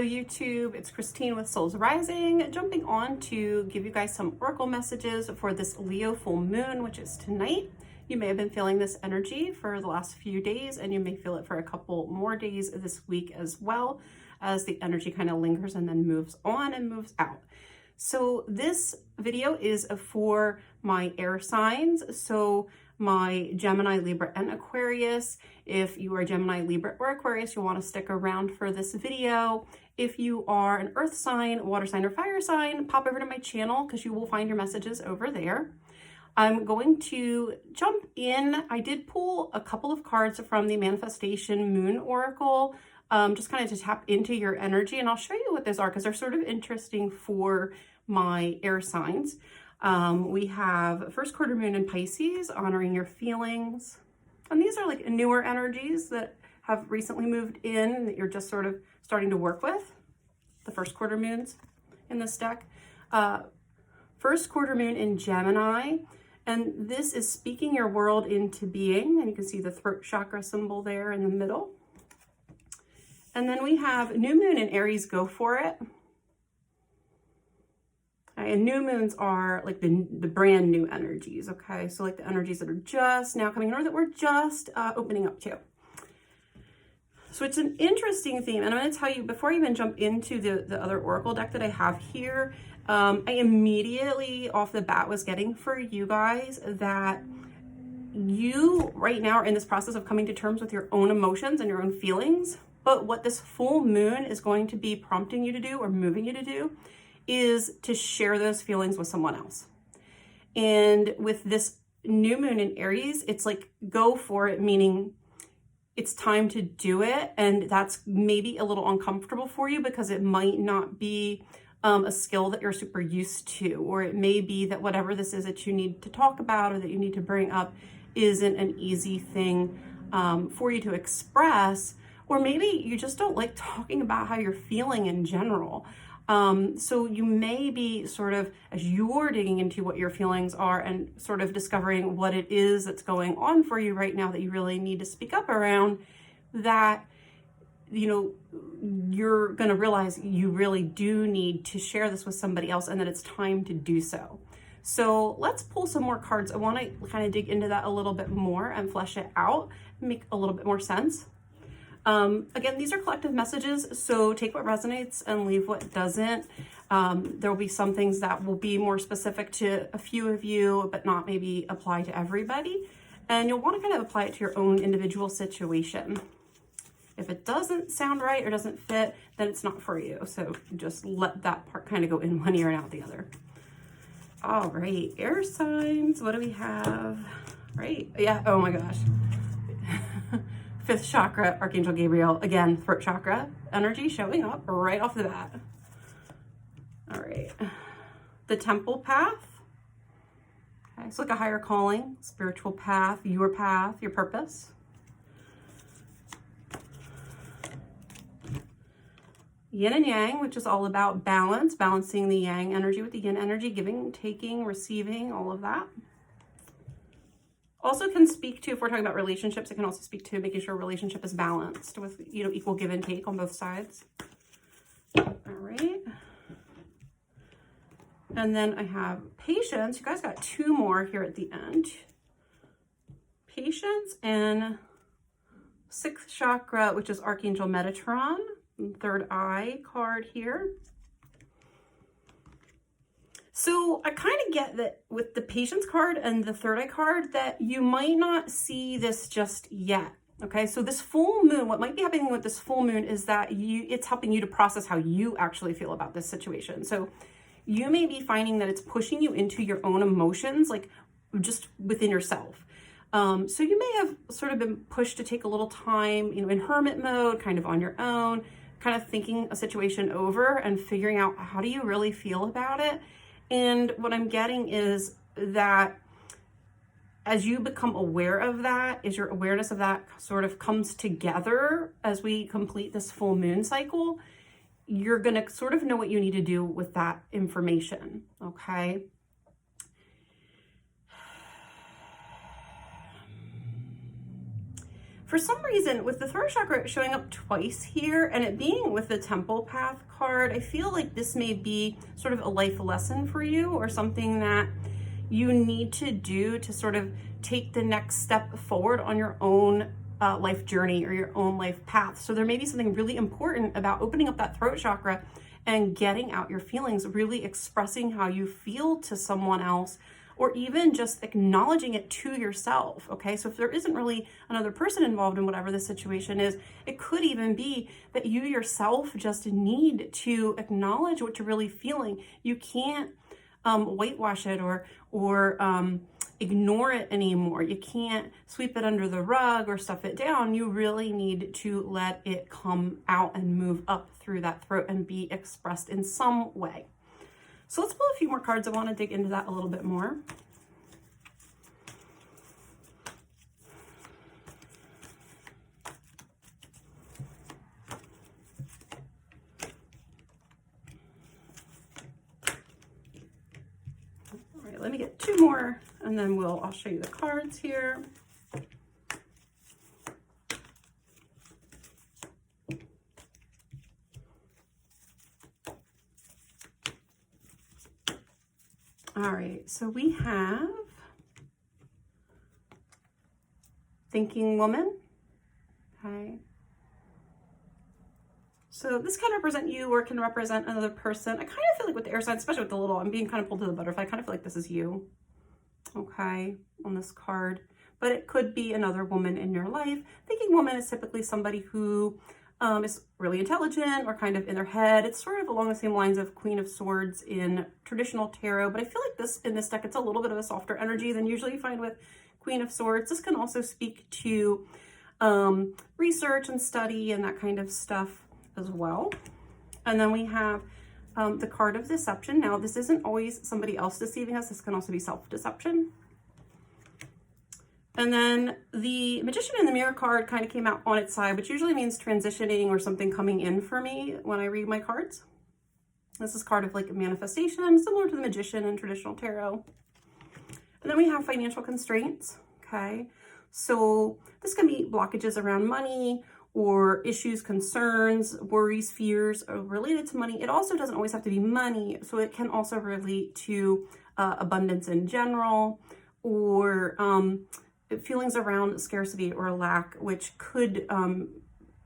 Hello YouTube, it's Christine with Souls Rising, jumping on to give you guys some oracle messages for this Leo full moon, which is tonight. You may have been feeling this energy for the last few days, and you may feel it for a couple more days this week as well, as the energy kind of lingers and then moves on and moves out. So this video is for my air signs, so my Gemini, Libra, and Aquarius. If you are Gemini, Libra, or Aquarius, you'll want to stick around for this video. If you are an earth sign, water sign, or fire sign, pop over to my channel because you will find your messages over there. I'm going to jump in. I did pull a couple of cards from the Manifestation Moon Oracle, just kind of to tap into your energy, and I'll show you what those are because they're sort of interesting for my air signs. We have first quarter moon in Pisces, honoring your feelings. And these are like newer energies that have recently moved in that you're just sort of starting to work with. The first quarter moons in this deck. First quarter moon in Gemini. And this is speaking your world into being. And you can see the throat chakra symbol there in the middle. And then we have new moon in Aries, go for it. And new moons are like the brand new energies, okay? So like the energies that are just now coming in or that we're just opening up to. So it's an interesting theme. And I'm going to tell you, before I even jump into the other oracle deck that I have here, I immediately off the bat was getting for you guys that you right now are in this process of coming to terms with your own emotions and your own feelings. But what this full moon is going to be prompting you to do or moving you to do is to share those feelings with someone else. And with this new moon in Aries, it's like, go for it, meaning it's time to do it. And that's maybe a little uncomfortable for you because it might not be a skill that you're super used to, or it may be that whatever this is that you need to talk about or that you need to bring up isn't an easy thing for you to express, or maybe you just don't like talking about how you're feeling in general. So you may be sort of, as you're digging into what your feelings are and sort of discovering what it is that's going on for you right now that you really need to speak up around, that, you know, you're going to realize you really do need to share this with somebody else and that it's time to do so. So let's pull some more cards. I want to kind of dig into that a little bit more and flesh it out, make a little bit more sense. Again, these are collective messages, so take what resonates and leave what doesn't. There will be some things that will be more specific to a few of you, but not maybe apply to everybody. And you'll want to kind of apply it to your own individual situation. If it doesn't sound right or doesn't fit, then it's not for you. So just let that part kind of go in one ear and out the other. All right, air signs, what do we have? Right, yeah, oh my gosh. Fifth chakra, Archangel Gabriel, again, throat chakra energy showing up right off the bat. All right, the temple path. Okay, it's like a higher calling, spiritual path, your purpose. Yin and yang, which is all about balance, balancing the yang energy with the yin energy, giving, taking, receiving, all of that. Also can speak to, if we're talking about relationships, it can also speak to making sure a relationship is balanced with, you know, equal give and take on both sides. All right. And then I have patience. You guys got two more here at the end. Patience and sixth chakra, which is Archangel Metatron, third eye card here. So I kind of get that with the patience card and the third eye card that you might not see this just yet. Okay, so this full moon, what might be happening with this full moon is that it's helping you to process how you actually feel about this situation. So you may be finding that it's pushing you into your own emotions, like just within yourself. So you may have sort of been pushed to take a little time, you know, in hermit mode, kind of on your own, kind of thinking a situation over and figuring out how do you really feel about it. And what I'm getting is that as you become aware of that, as your awareness of that sort of comes together as we complete this full moon cycle, you're going to sort of know what you need to do with that information, okay? For some reason, with the throat chakra showing up twice here and it being with the temple path card, I feel like this may be sort of a life lesson for you, or something that you need to do to sort of take the next step forward on your own life journey or your own life path. So there may be something really important about opening up that throat chakra and getting out your feelings, really expressing how you feel to someone else, or even just acknowledging it to yourself, okay? So if there isn't really another person involved in whatever the situation is, it could even be that you yourself just need to acknowledge what you're really feeling. You can't whitewash it or ignore it anymore. You can't sweep it under the rug or stuff it down. You really need to let it come out and move up through that throat and be expressed in some way. So let's pull a few more cards. I want to dig into that a little bit more. All right, let me get two more and then I'll show you the cards here. All right, so we have Thinking Woman, okay? So this can represent you or can represent another person. I kind of feel like with the air sign, especially with the little, I'm being kind of pulled to the butterfly, I kind of feel like this is you, okay, on this card. But it could be another woman in your life. Thinking Woman is typically somebody who is really intelligent or kind of in their head. It's sort of along the same lines of Queen of Swords in traditional tarot, but I feel like in this deck, it's a little bit of a softer energy than usually you find with Queen of Swords. This can also speak to research and study and that kind of stuff as well. And then we have the card of Deception. Now, this isn't always somebody else deceiving us. This can also be self-deception. And then the Magician in the Mirror card kind of came out on its side, which usually means transitioning or something coming in for me when I read my cards. This is card of like manifestation, similar to the Magician in traditional tarot. And then we have financial constraints, okay? So this can be blockages around money or issues, concerns, worries, fears related to money. It also doesn't always have to be money. So it can also relate to abundance in general, or feelings around scarcity or lack, which could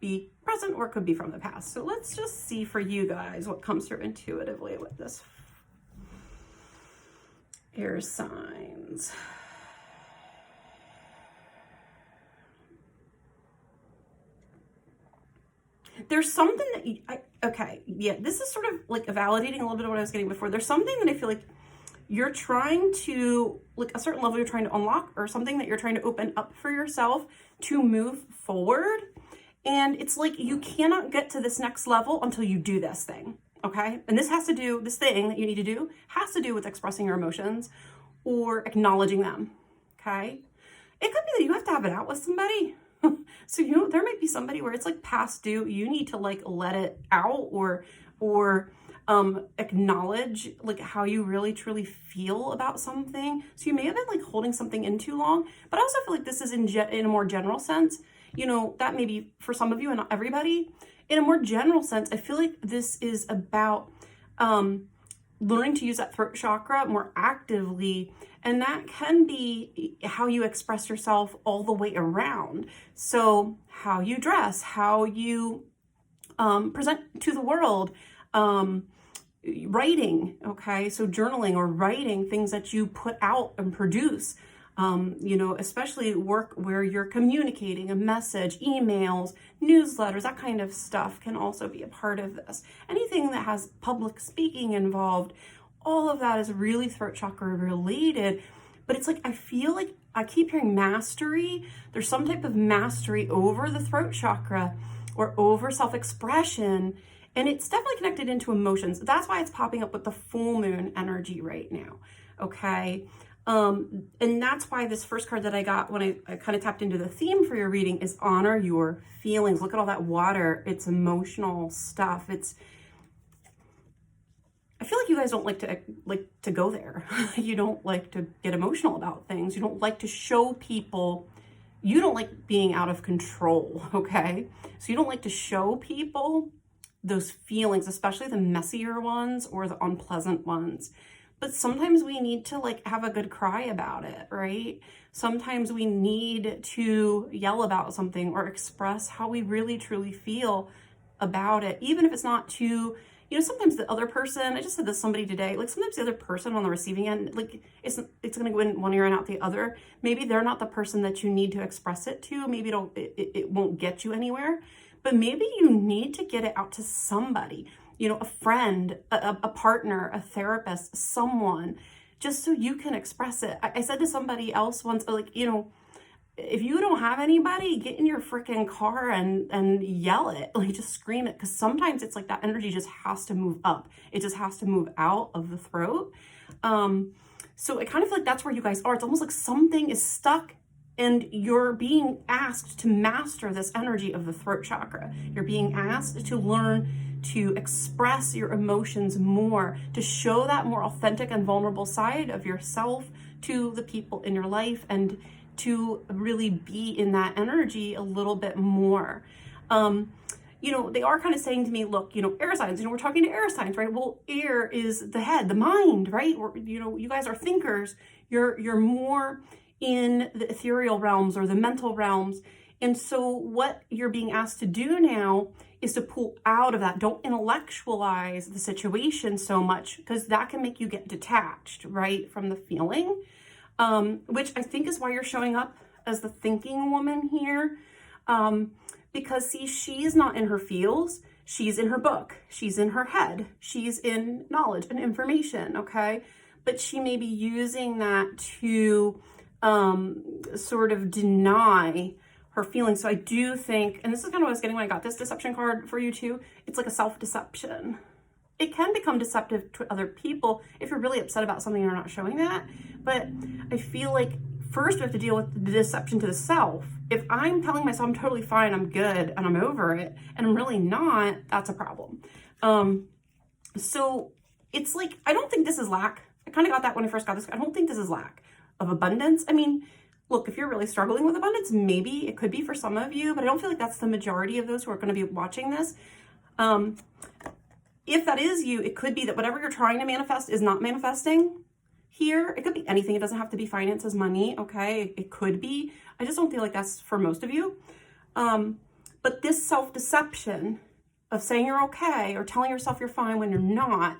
be present or could be from the past. So let's just see for you guys what comes through intuitively with this air signs. There's something that okay, yeah, this is sort of like validating a little bit of what I was getting before. There's something that I feel like you're trying to, like a certain level you're trying to unlock, or something that you're trying to open up for yourself to move forward. And it's like you cannot get to this next level until you do this thing, okay? And this thing that you need to do has to do with expressing your emotions or acknowledging them, okay? It could be that you have to have it out with somebody. So, there might be somebody where it's like past due. You need to like let it out or acknowledge like how you really truly feel about something. So you may have been like holding something in too long, but I also feel like this is in a more general sense, that may be for some of you and not everybody. In a more general sense, I feel like this is about learning to use that throat chakra more actively. And that can be how you express yourself all the way around. So how you dress, how you present to the world, writing, okay? So journaling or writing, things that you put out and produce, especially work where you're communicating a message, emails, newsletters, that kind of stuff can also be a part of this. Anything that has public speaking involved, all of that is really throat chakra related. But it's like, I feel like I keep hearing mastery. There's some type of mastery over the throat chakra or over self-expression. And it's definitely connected into emotions. That's why it's popping up with the full moon energy right now, okay? And that's why this first card that I got when I kind of tapped into the theme for your reading is honor your feelings. Look at all that water. It's emotional stuff. I feel like you guys don't like to go there. You don't like to get emotional about things. You don't like to show people you don't like being out of control, okay? So you don't like to show people those feelings, especially the messier ones or the unpleasant ones. But sometimes we need to like have a good cry about it, right? Sometimes we need to yell about something or express how we really truly feel about it, even if it's not to, you know, sometimes the other person, I just said this to somebody today, like sometimes the other person on the receiving end, like it's going to go in one ear and out the other. Maybe they're not the person that you need to express it to. Maybe it won't get you anywhere, but maybe you need to get it out to somebody, you know, a friend, a partner, a therapist, someone, just so you can express it. I said to somebody else once, like, you know, if you don't have anybody, get in your freaking car and yell it, like just scream it. Because sometimes it's like that energy just has to move up. It just has to move out of the throat. So I kind of feel like that's where you guys are. It's almost like something is stuck and you're being asked to master this energy of the throat chakra. You're being asked to learn to express your emotions more, to show that more authentic and vulnerable side of yourself to the people in your life, and to really be in that energy a little bit more. You know, they are kind of saying to me, look, you know, air signs, you know, we're talking to air signs, right? Well, air is the head, the mind, right? Or, you know, you guys are thinkers. You're more in the ethereal realms or the mental realms. And so what you're being asked to do now is to pull out of that. Don't intellectualize the situation so much, because that can make you get detached, right, from the feeling. Which I think is why you're showing up as the thinking woman here. Because see, she's not in her feels, she's in her book, she's in her head, she's in knowledge and information, okay? But she may be using that to sort of deny her feelings. So I do think, and this is kind of what I was getting when I got this deception card for you too, it's like a self-deception. It can become deceptive to other people if you're really upset about something and you're not showing that. But I feel like first we have to deal with the deception to the self. If I'm telling myself I'm totally fine, I'm good, and I'm over it, and I'm really not, that's a problem. So it's like, I don't think this is lack. I kind of got that when I first got this. I don't think this is lack of abundance. I mean, look, if you're really struggling with abundance, maybe it could be for some of you, but I don't feel like that's the majority of those who are going to be watching this. If that is you, it could be that whatever you're trying to manifest is not manifesting here. It could be anything. It doesn't have to be finances, money, okay? It could be. I just don't feel like that's for most of you. But this self-deception of saying you're okay or telling yourself you're fine when you're not,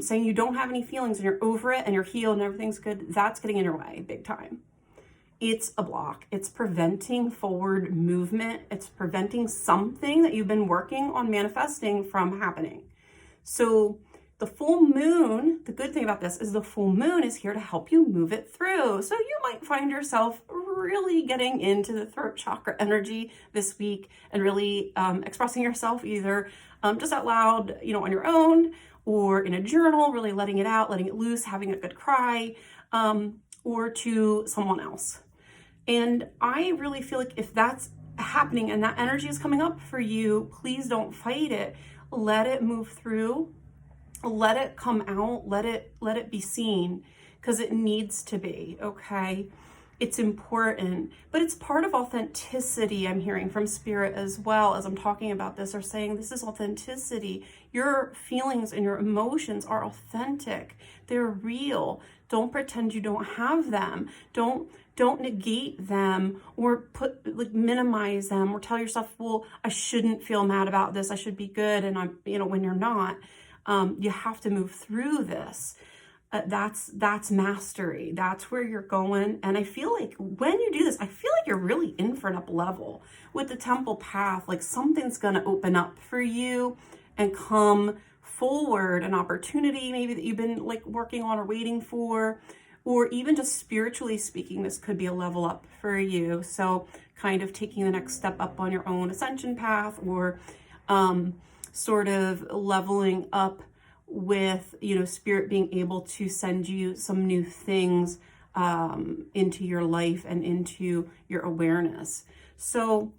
saying you don't have any feelings and you're over it and you're healed and everything's good, that's getting in your way big time. It's a block. It's preventing forward movement. It's preventing something that you've been working on manifesting from happening. So the full moon, the good thing about this is the full moon is here to help you move it through. So you might find yourself really getting into the throat chakra energy this week and really expressing yourself either just out loud, you know, on your own, or in a journal, really letting it out, letting it loose, having a good cry, or to someone else. And I really feel like if that's happening and that energy is coming up for you, please don't fight it. Let it move through. Let it come out. Let it be seen, because it needs to be, okay? It's important, but it's part of authenticity. I'm hearing from spirit as well as I'm talking about this, are saying this is authenticity. Your feelings and your emotions are authentic. They're real. Don't pretend you don't have them. Don't negate them or minimize them or tell yourself, well, I shouldn't feel mad about this. I should be good. And I'm, you know, when you're not, you have to move through this. That's mastery. That's where you're going. And I feel like when you do this, I feel like you're really in for an up level with the temple path. Like something's going to open up for you and come forward, an opportunity maybe that you've been like working on or waiting for, or even just spiritually speaking, this could be a level up for you. So kind of taking the next step up on your own ascension path, or sort of leveling up with, you know, spirit being able to send you some new things into your life and into your awareness. So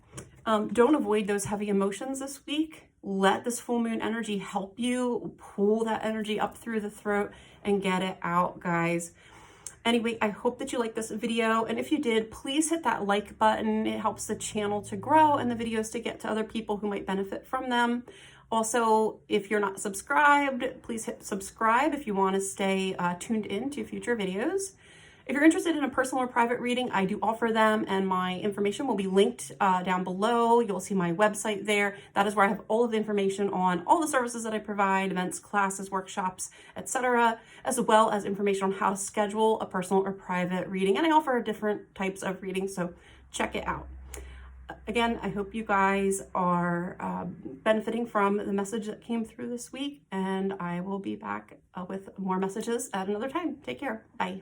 don't avoid those heavy emotions this week. Let this full moon energy help you pull that energy up through the throat and get it out, guys. Anyway, I hope that you liked this video, and if you did, please hit that like button. It helps the channel to grow and the videos to get to other people who might benefit from them. Also, if you're not subscribed, please hit subscribe if you want to stay tuned in to future videos. If you're interested in a personal or private reading, I do offer them, and my information will be linked down below. You'll see my website there. That is where I have all of the information on all the services that I provide, events, classes, workshops, etc., as well as information on how to schedule a personal or private reading. And I offer different types of readings, so check it out. Again, I hope you guys are benefiting from the message that came through this week, and I will be back with more messages at another time. Take care. Bye.